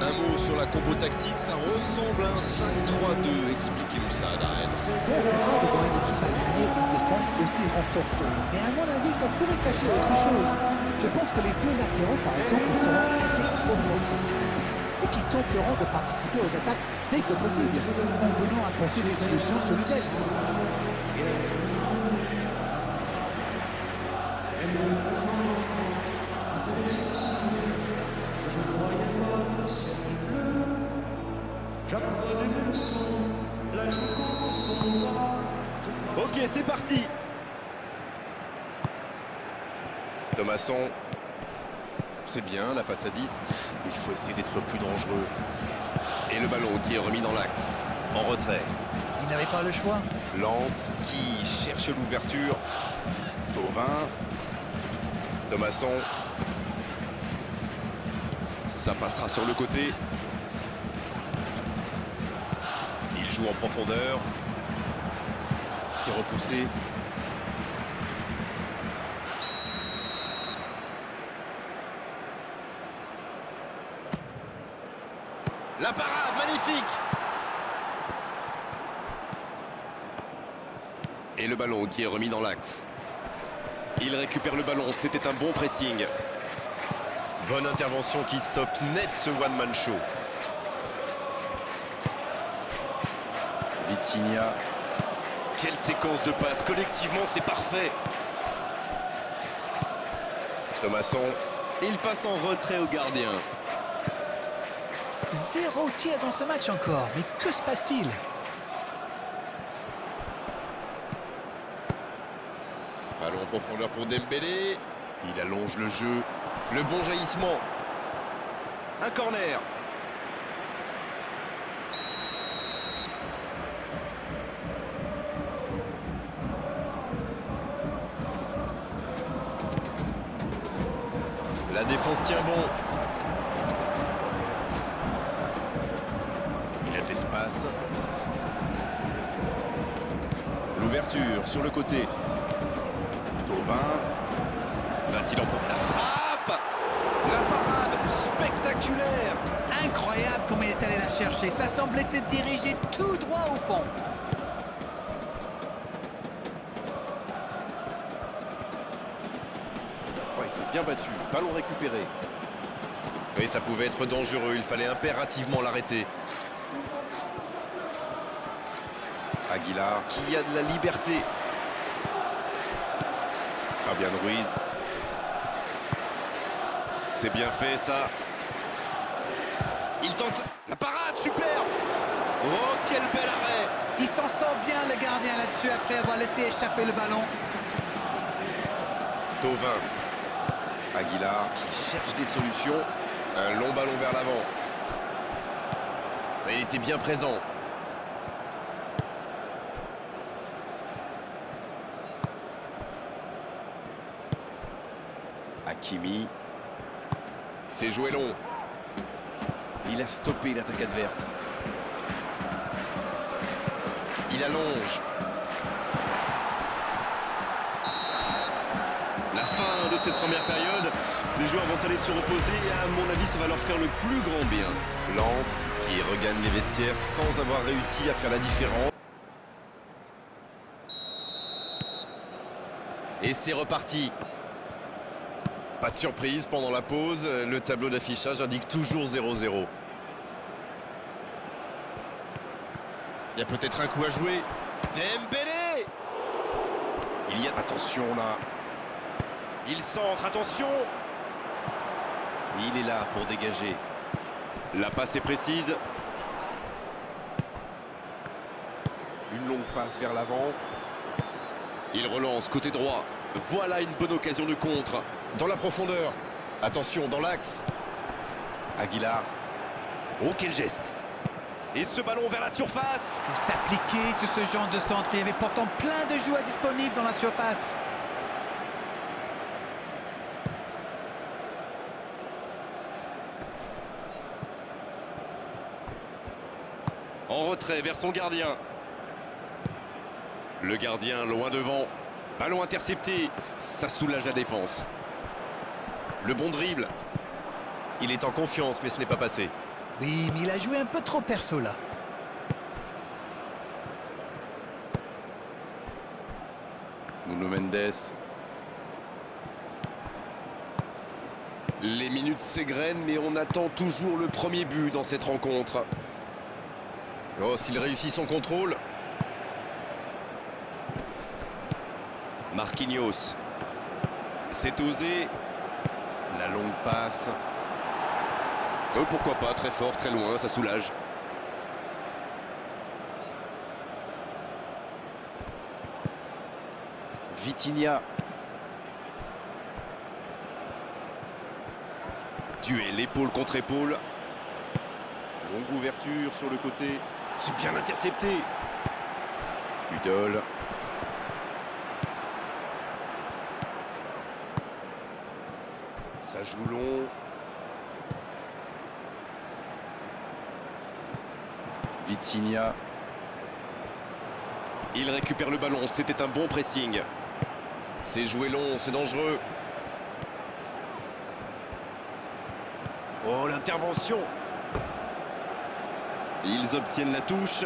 Un mot sur la compo tactique, ça ressemble à un 5-3-2. Expliquez-nous ça, Darren. Bon, c'est rare de voir une équipe alignée, une défense aussi renforcée. Mais à mon avis, ça pourrait cacher autre chose. Je pense que les deux latéraux, par exemple, seront assez offensifs et qui tenteront de participer aux attaques dès que possible, en venant apporter des solutions sur les ailes. Ok, c'est parti. Thomasson. C'est bien, la passe à 10. Il faut essayer d'être plus dangereux. Et le ballon qui est remis dans l'axe. En retrait. Il n'avait pas le choix. Lance qui cherche l'ouverture. Thauvin. Thomasson. Ça passera sur le côté. Il joue en profondeur. C'est repoussé. La parade, magnifique! Et le ballon qui est remis dans l'axe. Il récupère le ballon, c'était un bon pressing. Bonne intervention qui stoppe net ce one-man show. Vitinha. Quelle séquence de passes, collectivement c'est parfait. Thomasson, il passe en retrait au gardien. 0 tir dans ce match encore, mais que se passe-t-il? Ballon en profondeur pour Dembélé. Il allonge le jeu. Le bon jaillissement. Un corner. La défense tient bon. Il a de l'espace. L'ouverture sur le côté. Thauvin. Va-t-il en prendre la frappe? La parade spectaculaire. Incroyable comme il est allé la chercher. Ça semblait se diriger tout droit au fond. Ouais, il s'est bien battu. Ballon récupéré. Oui, ça pouvait être dangereux. Il fallait impérativement l'arrêter. Aguilar qui a de la liberté. Fabian Ruiz. C'est bien fait ça. Il tente la parade, super. Oh, quel bel arrêt. Il s'en sort bien le gardien là-dessus après avoir laissé échapper le ballon. Thauvin. Aguilar qui cherche des solutions. Un long ballon vers l'avant. Il était bien présent. Hakimi. C'est joué long. Il a stoppé l'attaque adverse. Il allonge. La fin de cette première période. Les joueurs vont aller se reposer et à mon avis ça va leur faire le plus grand bien. Lens qui regagne les vestiaires sans avoir réussi à faire la différence. Et c'est reparti. Pas de surprise pendant la pause, le tableau d'affichage indique toujours 0-0. Il y a peut-être un coup à jouer. Dembélé! Il y a... Attention là. Il centre, attention! Il est là pour dégager. La passe est précise. Une longue passe vers l'avant. Il relance côté droit. Voilà une bonne occasion de contre. Dans la profondeur. Attention, dans l'axe. Aguilar. Oh, quel geste. Et ce ballon vers la surface. Il faut s'appliquer sur ce genre de centre. Il y avait pourtant plein de joueurs disponibles dans la surface. En retrait vers son gardien. Le gardien loin devant. Ballon intercepté. Ça soulage la défense. Le bon dribble. Il est en confiance, mais ce n'est pas passé. Oui, mais il a joué un peu trop perso là. Nuno Mendes. Les minutes s'égrènent, mais on attend toujours le premier but dans cette rencontre. Oh, s'il réussit son contrôle. Marquinhos. C'est osé. La longue passe. Pourquoi pas, très fort, très loin, ça soulage. Vitinha. Duel épaule contre épaule. Longue ouverture sur le côté. C'est bien intercepté. Udol. Ça joue long. Vitinha. Il récupère le ballon. C'était un bon pressing. C'est joué long, c'est dangereux. Oh, l'intervention. Ils obtiennent la touche.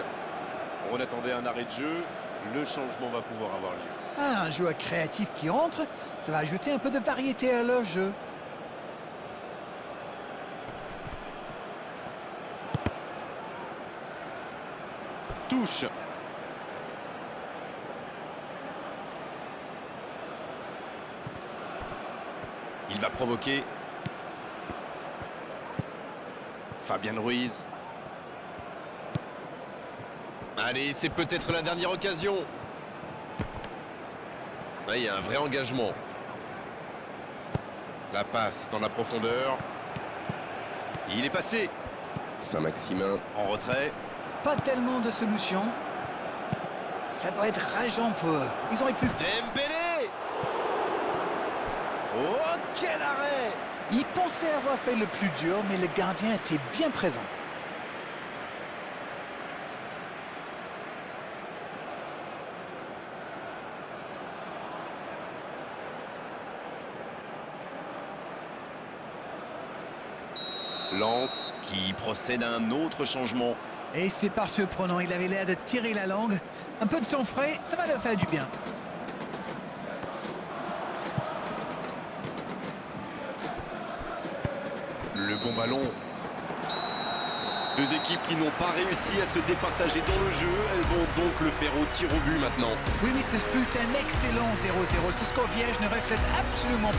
On attendait un arrêt de jeu. Le changement va pouvoir avoir lieu. Ah, un joueur créatif qui entre, ça va ajouter un peu de variété à leur jeu. Touche. Il va provoquer. Fabien Ruiz. Allez, c'est peut-être la dernière occasion. Là, il y a un vrai engagement. La passe dans la profondeur. Il est passé. Saint-Maximin en retrait. Pas tellement de solutions. Ça doit être rageant pour eux. Ils auraient pu... Dembélé. Oh, quel arrêt! Ils pensaient avoir fait le plus dur, mais le gardien était bien présent. Lens qui procède à un autre changement. Et c'est par surprenant, il avait l'air de tirer la langue. Un peu de sang frais, ça va leur faire du bien. Le bon ballon. Deux équipes qui n'ont pas réussi à se départager dans le jeu. Elles vont donc le faire au tir au but maintenant. Oui, mais ce fut un excellent 0-0. Ce score vierge ne reflète absolument pas.